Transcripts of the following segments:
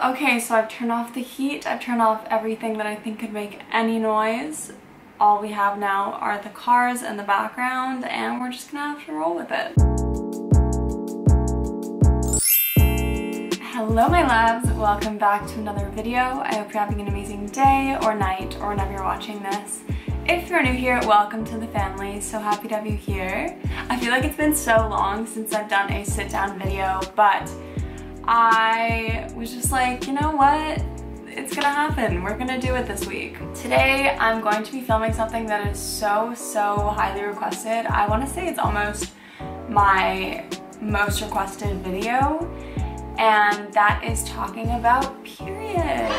Okay, so I've turned off the heat, I've turned off everything that I think could make any noise. All we have now are the cars in the background, and we're just gonna have to roll with it. Hello my loves, welcome back to another video. I hope you're having an amazing day or night or whenever you're watching this. If you're new here, welcome to the family. So happy to have you here. I feel like it's been so long since I've done a sit down video, but I was just like, you know what? It's gonna happen. We're gonna do it this week. Today, I'm going to be filming something that is so highly requested. I wanna say it's almost my most requested video, and that is talking about periods.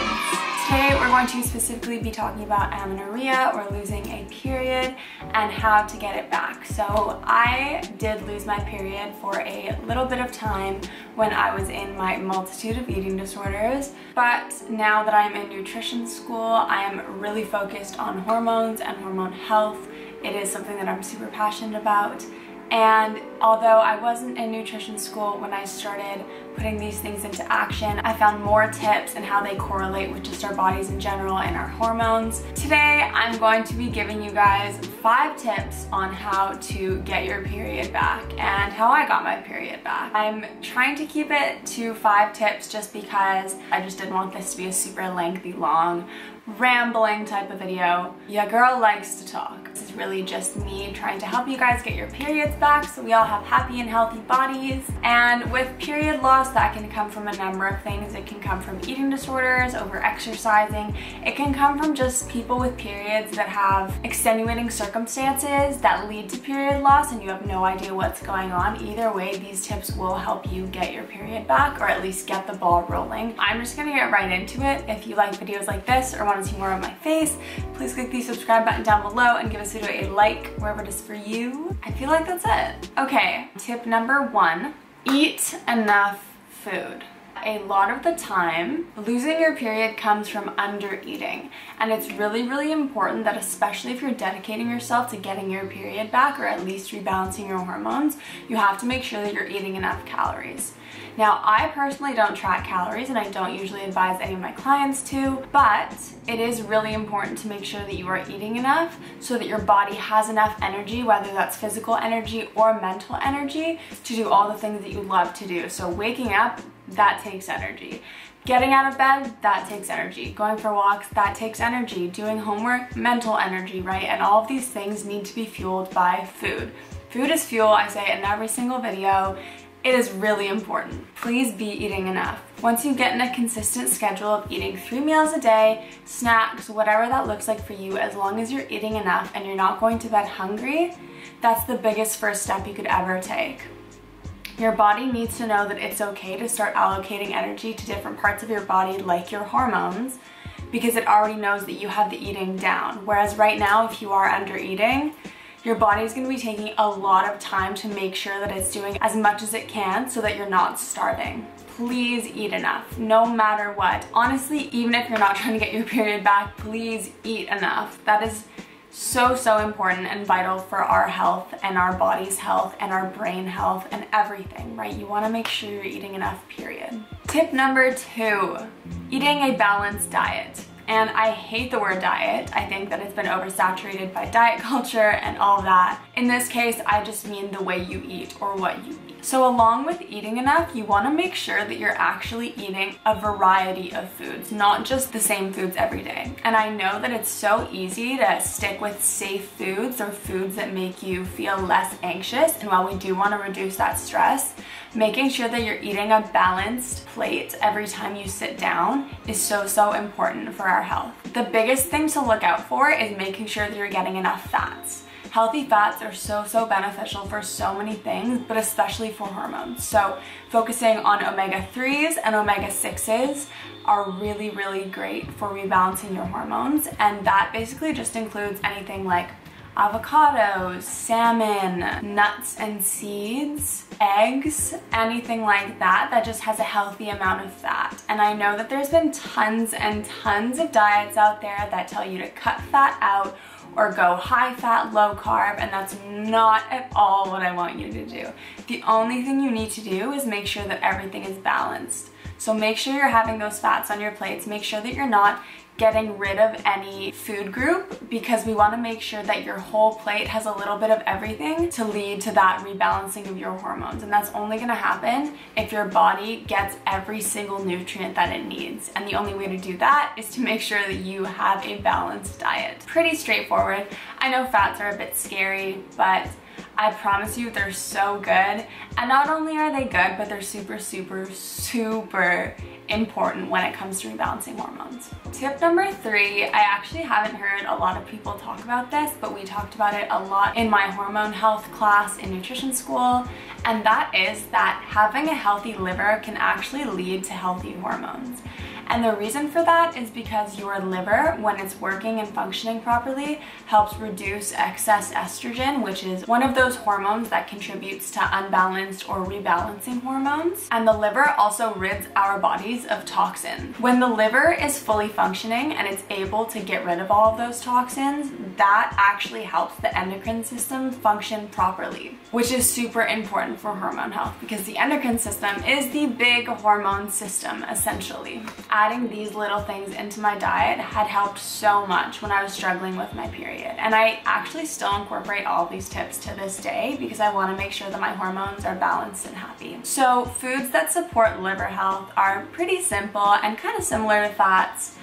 Today, we're going to specifically be talking about amenorrhea, or losing a period, and how to get it back. So I did lose my period for a little bit of time when I was in my multitude of eating disorders, but now that I'm in nutrition school, I am really focused on hormones and hormone health. It is something that I'm super passionate about. And although I wasn't in nutrition school when I started putting these things into action, I found more tips and how they correlate with just our bodies in general and our hormones. Today, I'm going to be giving you guys 5 tips on how to get your period back and how I got my period back. I'm trying to keep it to 5 tips just because I just didn't want this to be a super lengthy, long, rambling type of video. Yeah, girl likes to talk. This is really just me trying to help you guys get your periods back so we all have happy and healthy bodies. And with period loss, that can come from a number of things. It can come from eating disorders, over exercising. It can come from just people with periods that have extenuating circumstances that lead to period loss and you have no idea what's going on. Either way, these tips will help you get your period back, or at least get the ball rolling. I'm just gonna get right into it. If you like videos like this or want to see more of my face, please click the subscribe button down below and give this video a like wherever it is for you. I feel like that's it. Okay, tip number 1, eat enough food. A lot of the time, losing your period comes from under eating, and it's really important that, especially if you're dedicating yourself to getting your period back, or at least rebalancing your hormones, you have to make sure that you're eating enough calories. Now, I personally don't track calories, and I don't usually advise any of my clients to, but it is really important to make sure that you are eating enough so that your body has enough energy, whether that's physical energy or mental energy, to do all the things that you love to do. So waking up, that takes energy. Getting out of bed, that takes energy. Going for walks, that takes energy. Doing homework, mental energy, right? And all of these things need to be fueled by food. Food is fuel, I say in every single video. It is really important. Please be eating enough. Once you get in a consistent schedule of eating 3 meals a day, snacks, whatever that looks like for you, as long as you're eating enough and you're not going to bed hungry, that's the biggest first step you could ever take. Your body needs to know that it's okay to start allocating energy to different parts of your body, like your hormones, because it already knows that you have the eating down. Whereas right now, if you are under eating, your body is going to be taking a lot of time to make sure that it's doing as much as it can so that you're not starving. Please eat enough, no matter what. Honestly, even if you're not trying to get your period back, please eat enough. That is so important and vital for our health and our body's health and our brain health and everything, right? You want to make sure you're eating enough, period. Tip number 2, eating a balanced diet. And I hate the word diet. I think that it's been oversaturated by diet culture and all of that. In this case, I just mean the way you eat, or what you eat. So along with eating enough, you want to make sure that you're actually eating a variety of foods, not just the same foods every day. And I know that it's so easy to stick with safe foods, or foods that make you feel less anxious. And while we do want to reduce that stress, making sure that you're eating a balanced plate every time you sit down is so important for our health. The biggest thing to look out for is making sure that you're getting enough fats. Healthy fats are so beneficial for so many things, but especially for hormones. So focusing on omega-3s and omega-6s are really great for rebalancing your hormones, and that basically just includes anything like avocados, salmon, nuts and seeds, eggs, anything like that that just has a healthy amount of fat. And I know that there's been tons and tons of diets out there that tell you to cut fat out or go high fat, low carb, and that's not at all what I want you to do. The only thing you need to do is make sure that everything is balanced. So make sure you're having those fats on your plates. Make sure that you're not getting rid of any food group, because we want to make sure that your whole plate has a little bit of everything to lead to that rebalancing of your hormones. And that's only going to happen if your body gets every single nutrient that it needs. And the only way to do that is to make sure that you have a balanced diet. Pretty straightforward. I know fats are a bit scary, but I promise you they're so good. And not only are they good, but they're super, super, super important when it comes to rebalancing hormones. Tip number 3, I actually haven't heard a lot of people talk about this, but we talked about it a lot in my hormone health class in nutrition school, and that is that having a healthy liver can actually lead to healthy hormones. And the reason for that is because your liver, when it's working and functioning properly, helps reduce excess estrogen, which is one of those hormones that contributes to unbalanced or rebalancing hormones. And the liver also rids our bodies of toxins. When the liver is fully functioning and it's able to get rid of all of those toxins, that actually helps the endocrine system function properly, which is super important for hormone health, because the endocrine system is the big hormone system, essentially. Adding these little things into my diet had helped so much when I was struggling with my period. And I actually still incorporate all of these tips to this day because I want to make sure that my hormones are balanced and happy. So foods that support liver health are pretty simple and kind of similar to fats.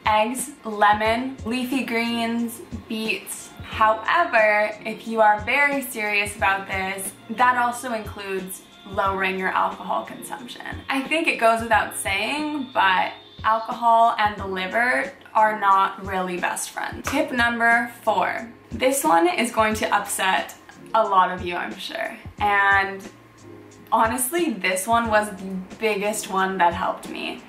Eggs, lemon, leafy greens, beets. However, if you are very serious about this, that also includes lowering your alcohol consumption. I think it goes without saying, but alcohol and the liver are not really best friends. Tip number 4. This one is going to upset a lot of you, I'm sure. And honestly, this one was the biggest one that helped me.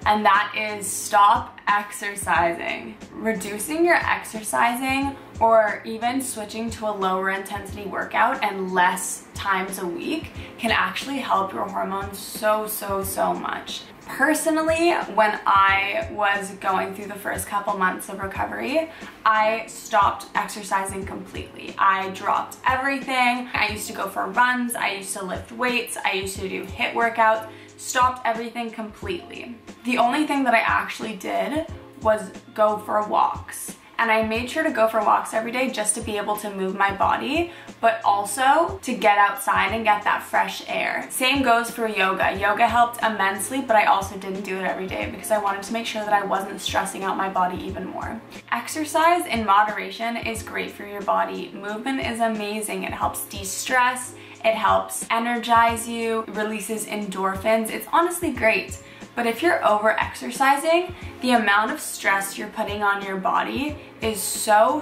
And that is stop exercising. Reducing your exercising, or even switching to a lower intensity workout and less times a week, can actually help your hormones so much. Personally, when I was going through the first couple months of recovery, I stopped exercising completely. I dropped everything. I used to go for runs, I used to lift weights, I used to do HIIT workouts, stopped everything completely. The only thing that I actually did was go for walks. And I made sure to go for walks every day just to be able to move my body, but also to get outside and get that fresh air. Same goes for yoga. Yoga helped immensely, but I also didn't do it every day because I wanted to make sure that I wasn't stressing out my body even more. Exercise in moderation is great for your body. Movement is amazing. It helps de-stress, it helps energize you, it releases endorphins. It's honestly great. But if you're over exercising, the amount of stress you're putting on your body is so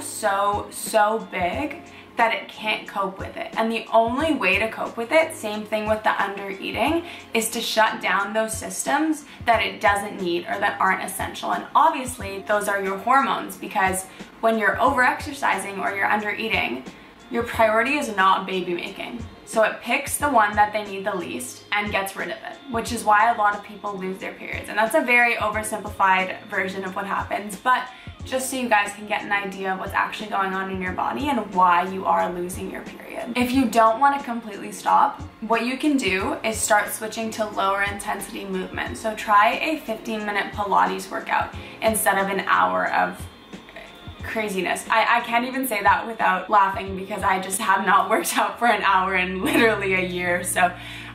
big that it can't cope with it. And the only way to cope with it, same thing with the under eating, is to shut down those systems that it doesn't need or that aren't essential. And obviously those are your hormones, because when you're over exercising or you're under eating, your priority is not baby making. So it picks the one that they need the least and gets rid of it, which is why a lot of people lose their periods. And that's a very oversimplified version of what happens, but just so you guys can get an idea of what's actually going on in your body and why you are losing your period. If you don't want to completely stop, what you can do is start switching to lower intensity movement. So try a 15-minute Pilates workout instead of an hour of craziness. I can't even say that without laughing, because I just have not worked out for an hour in literally a year, so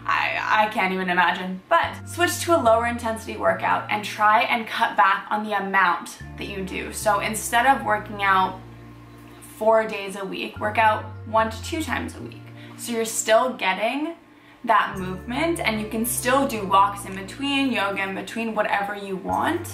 I can't even imagine. But switch to a lower intensity workout and try and cut back on the amount that you do. So instead of working out 4 days a week, work out 1 to 2 times a week. So you're still getting that movement, and you can still do walks in between, yoga in between, whatever you want.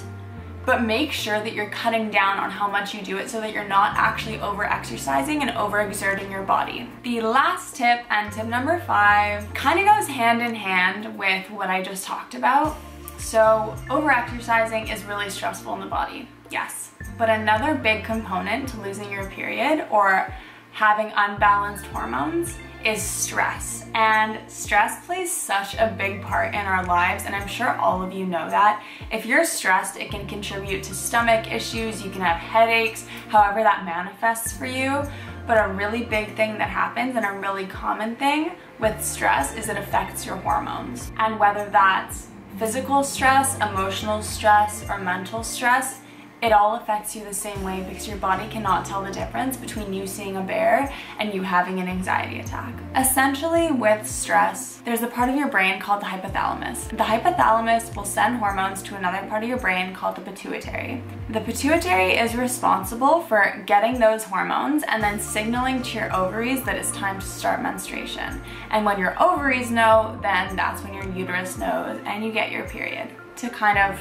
But make sure that you're cutting down on how much you do it so that you're not actually over-exercising and over-exerting your body. The last tip, and tip number 5, kind of goes hand in hand with what I just talked about. So over-exercising is really stressful in the body, yes. But another big component to losing your period or having unbalanced hormones is stress. And stress plays such a big part in our lives, and I'm sure all of you know that. If you're stressed, it can contribute to stomach issues, you can have headaches, however that manifests for you. But a really big thing that happens, and a really common thing with stress, is it affects your hormones. And whether that's physical stress, emotional stress, or mental stress, it all affects you the same way because your body cannot tell the difference between you seeing a bear and you having an anxiety attack. Essentially, with stress, there's a part of your brain called the hypothalamus. The hypothalamus will send hormones to another part of your brain called the pituitary. The pituitary is responsible for getting those hormones and then signaling to your ovaries that it's time to start menstruation. And when your ovaries know, then that's when your uterus knows and you get your period. To kind of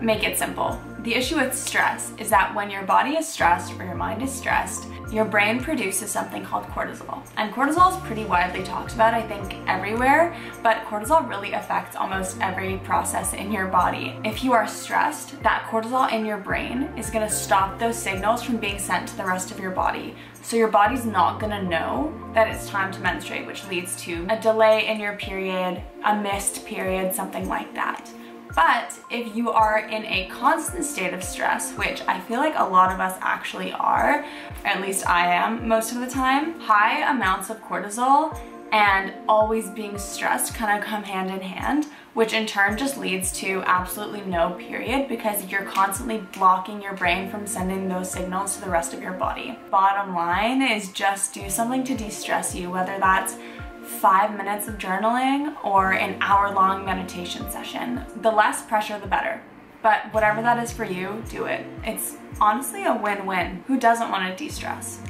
make it simple. The issue with stress is that when your body is stressed or your mind is stressed, your brain produces something called cortisol. And cortisol is pretty widely talked about, I think, everywhere, but cortisol really affects almost every process in your body. If you are stressed, that cortisol in your brain is gonna stop those signals from being sent to the rest of your body. So your body's not gonna know that it's time to menstruate, which leads to a delay in your period, a missed period, something like that. But if you are in a constant state of stress, which I feel like a lot of us actually are, or at least I am most of the time, high amounts of cortisol and always being stressed kind of come hand in hand, which in turn just leads to absolutely no period because you're constantly blocking your brain from sending those signals to the rest of your body. Bottom line is just do something to de-stress you, whether that's 5 minutes of journaling or an hour-long meditation session. The less pressure, the better. But whatever that is for you, do it. It's honestly a win-win. Who doesn't want to de-stress?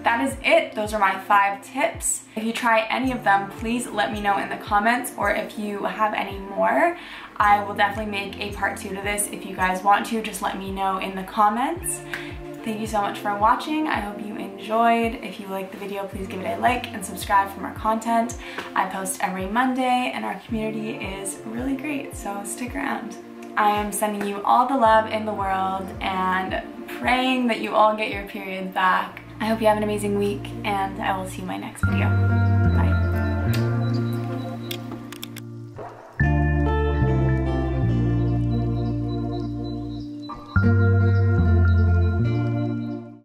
That is it. Those are my 5 tips. If you try any of them, please let me know in the comments, or if you have any more, I will definitely make a part 2 to this. If you guys want to, just let me know in the comments. Thank you so much for watching. I hope you enjoyed. If you liked the video, please give it a like and subscribe for more content. I post every Monday and our community is really great, so stick around. I am sending you all the love in the world and praying that you all get your periods back. I hope you have an amazing week and I will see you in my next video.